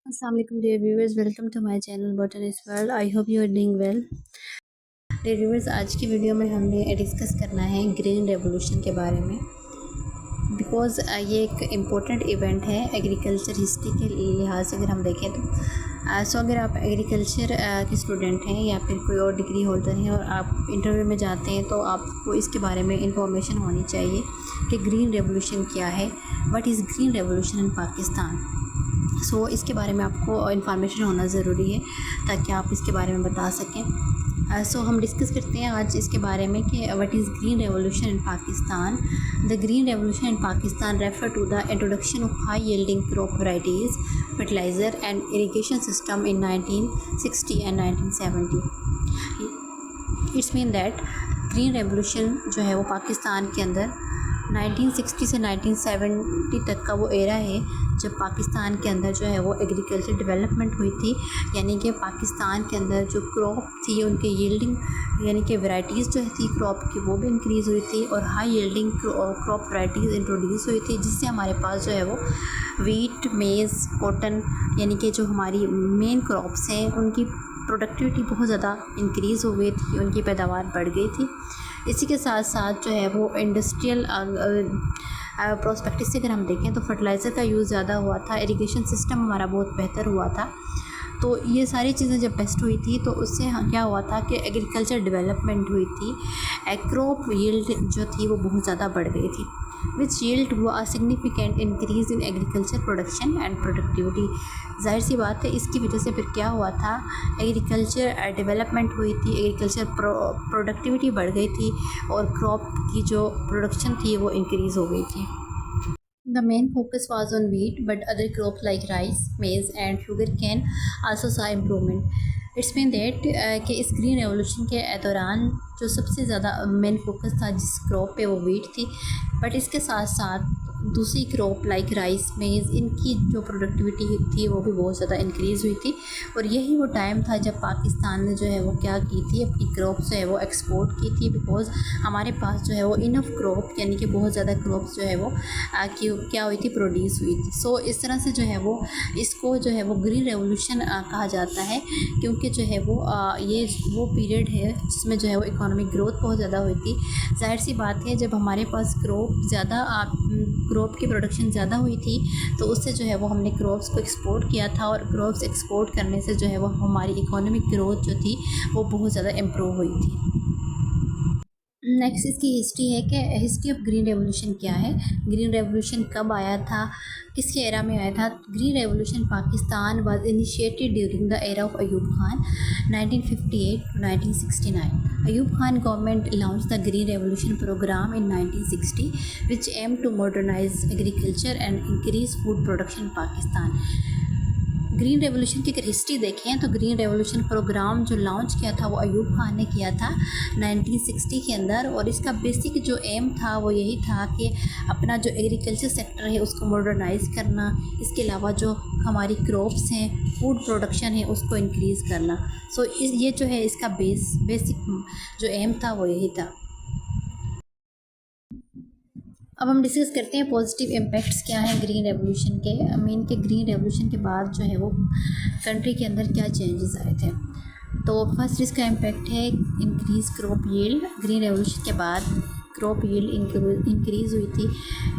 Assalamualaikum dear viewers, welcome to my channel Botanist World. I hope you are doing well. dear viewers, आज की video में हमने discuss करना है green revolution के बारे में बिकॉज़ ये एक इम्पोर्टेंट इवेंट है एग्रीकल्चर हिस्ट्री के लिहाज से अगर हम देखें तो सो अगर आप एग्रीकल्चर के स्टूडेंट हैं या फिर कोई और डिग्री होल्डर हैं और आप इंटरव्यू में जाते हैं तो आपको इसके बारे में इंफॉर्मेशन होनी चाहिए कि ग्रीन रेवोल्यूशन क्या है, what is green revolution in Pakistan. So इसके बारे में आपको इन्फॉर्मेशन होना ज़रूरी है ताकि आप इसके बारे में बता सकें। सो हम डिस्कस करते हैं आज इसके बारे में कि what is green revolution in Pakistan. The green revolution in Pakistan refer to the introduction of high yielding crop varieties, fertiliser and irrigation system in 1960 and 1970। It's mean that green revolution जो है वो पाकिस्तान के अंदर 1960 से 1970 तक का वो एरा है जब पाकिस्तान के अंदर जो है वो एग्रीकल्चर डेवलपमेंट हुई थी, यानी कि पाकिस्तान के अंदर जो क्रॉप थी उनके यील्डिंग यानी कि वैराइटीज़ जो थी क्रॉप की वो भी इंक्रीज़ हुई थी और high yielding crop varieties introduce हुई थी, जिससे हमारे पास जो है वो वीट, मेज़, कॉटन यानी कि जो हमारी मेन क्रॉप्स हैं उनकी प्रोडक्टिविटी बहुत ज़्यादा इंक्रीज़ हो गई थी, उनकी पैदावार बढ़ गई थी। इसी के साथ साथ जो है वो इंडस्ट्रियल प्रोस्पेक्टिव से अगर हम देखें तो फर्टिलाइज़र का यूज़ ज़्यादा हुआ था, इरिगेशन सिस्टम हमारा बहुत बेहतर हुआ था। तो ये सारी चीज़ें जब बेस्ट हुई थी तो उससे क्या हुआ था कि एग्रीकल्चर डेवलपमेंट हुई थी, क्रॉप यील्ड जो थी वो बहुत ज़्यादा बढ़ गई थी, which yield a significant increase in agriculture production and productivity. जाहिर सी बात है इसकी वजह से फिर क्या हुआ था, एग्रीकल्चर डेवलपमेंट हुई थी, एग्रीकल्चर प्रोडक्टिविटी बढ़ गई थी और क्रॉप की जो प्रोडक्शन थी वो इंक्रीज़ हो गई थी। The main focus was on wheat, but other crops like rice, maize and sugarcane also saw improvement. It's mean that कि इस ग्रीन रेवोल्यूशन के दौरान जो सबसे ज़्यादा मेन फोकस था जिस क्रॉप पे वो वीट थी, बट इसके साथ साथ दूसरी क्रॉप लाइक राइस, मेज़, इनकी जो प्रोडक्टिविटी थी वो भी बहुत ज़्यादा इंक्रीज़ हुई थी। और यही वो टाइम था जब पाकिस्तान ने जो है वो क्या की थी, अपनी क्रॉप जो है वो एक्सपोर्ट की थी, बिकॉज़ हमारे पास जो है वो इनफ क्रॉप यानी कि बहुत ज़्यादा क्रॉप्स जो है वो क्या हुई थी, प्रोड्यूस हुई थी। सो इस तरह से जो है वो इसको जो है वो ग्रीन रेवोल्यूशन कहा जाता है, क्योंकि जो है वो ये वो पीरियड है जिसमें जो है वो इकोनॉमिक ग्रोथ बहुत ज़्यादा हुई थी। जाहिर सी बात है जब हमारे पास क्रॉप की प्रोडक्शन ज़्यादा हुई थी तो उससे जो है वो हमने क्रॉप्स को एक्सपोर्ट किया था और क्रॉप्स एक्सपोर्ट करने से जो है वो हमारी इकोनॉमिक ग्रोथ जो थी वो बहुत ज़्यादा इम्प्रूव हुई थी। नेक्स्ट इसकी हिस्ट्री है कि हिस्ट्री ऑफ ग्रीन रेवोल्यूशन क्या है, ग्रीन रेवोल्यूशन कब आया था, किसके एरा में आया था। Green revolution Pakistan was initiated during the era of Ayub Khan 1958 to 1969. Ayub Khan government launch the green revolution programme in 1960 which aim to modernise agriculture and increase food production in Pakistan. Green revolution की अगर history देखें तो ग्रीन रेवोल्यूशन प्रोग्राम जो launch किया था वो अयूब खान ने किया था 1960 के अंदर, और इसका बेसिक जो एम था वो यही था कि अपना जो एग्रीकल्चर सेक्टर है उसको मॉडर्नाइज़ करना, इसके अलावा जो हमारी क्रॉप्स हैं, फूड प्रोडक्शन है उसको इंक्रीज़ करना। सो ये जो है इसका बेसिक जो एम था वो यही था। अब हम डिस्कस करते हैं पॉजिटिव इम्पैक्ट्स क्या हैं ग्रीन रेवोल्यूशन के। मीन के ग्रीन रेवोल्यूशन के बाद जो है वो कंट्री के अंदर क्या चेंजेस आए थे। तो फर्स्ट इसका इम्पैक्ट है increase crop yield. Green revolution के बाद क्रॉप यील्ड इंक्रीज़ हुई थी,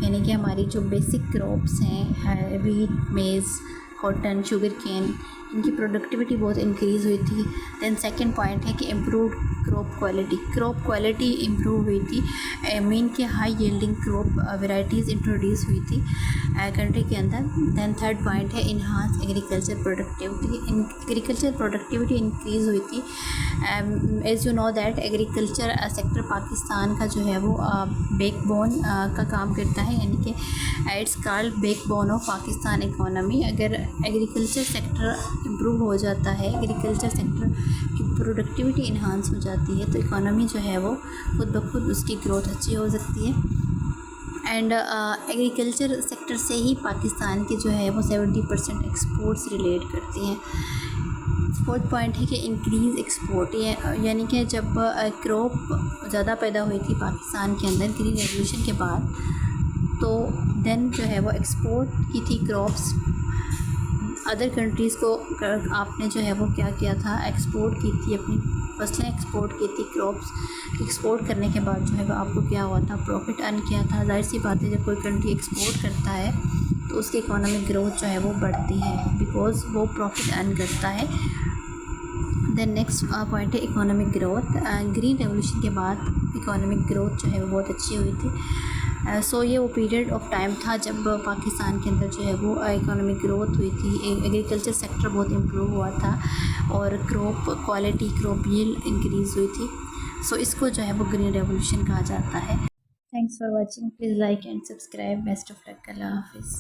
यानी कि हमारी जो बेसिक क्रॉप्स हैं वीट, मेज़, कॉटन, शुगर केन, इनकी प्रोडक्टिविटी बहुत इंक्रीज़ हुई थी। दैन सेकंड पॉइंट है कि इम्प्रूव क्रॉप क्वालिटी इम्प्रूव हुई थी, मीन के high yielding crop varieties introduce हुई थी कंट्री के अंदर। दैन थर्ड पॉइंट है इन्हांस एग्रीकल्चर प्रोडक्टिविटी इंक्रीज़ हुई थी। As you know that agriculture sector Pakistan का जो है वो बैकबोन का काम करता है, यानी कि it's called backbone of Pakistan economy. अगर एग्रीकल्चर सेक्टर इम्प्रूव हो जाता है, एग्रीकल्चर सेक्टर की प्रोडक्टिविटी इन्हांस हो जाती है तो इकोनॉमी जो है वो खुद ब खुद उसकी ग्रोथ अच्छी हो सकती है। एंड एग्रीकल्चर सेक्टर से ही पाकिस्तान की जो है वो 70% एक्सपोर्ट्स रिलेट करती हैं। फोर्थ पॉइंट है कि इंक्रीज़ एक्सपोर्ट, यानी कि जब क्रॉप ज़्यादा पैदा हुई थी पाकिस्तान के अंदर ग्रीन रेवोल्यूशन के बाद, तो देन जो है वो एक्सपोर्ट की थी क्रॉप्स अदर कंट्रीज़ को आपने जो है वो क्या किया था, एक्सपोर्ट की थी, अपनी फसलें एक्सपोर्ट की थी, क्रॉप्स एक्सपोर्ट करने के बाद जो है वो आपको क्या हुआ था, प्रॉफिट अर्न किया था। जाहिर सी बात है, जब कोई कंट्री एक्सपोर्ट करता है तो उसकी इकोनॉमिक ग्रोथ जो है वो बढ़ती है, बिकॉज़ वो प्रॉफिट अर्न करता है। देन नेक्स्ट पॉइंट है इकोनॉमिक ग्रोथ। ग्रीन रेवोल्यूशन के बाद इकोनॉमिक ग्रोथ जो है वो बहुत अच्छी हुई थी। सो ये वो पीरियड ऑफ टाइम था जब पाकिस्तान के अंदर जो है वो इकोनॉमिक ग्रोथ हुई थी, एग्रीकल्चर सेक्टर बहुत इम्प्रूव हुआ था और crop quality, crop yield increase हुई थी। सो इसको जो है वो ग्रीन रेवोल्यूशन कहा जाता है। Thanks for watching, please like and subscribe. Best of luck, अल्लाह हाफिज़।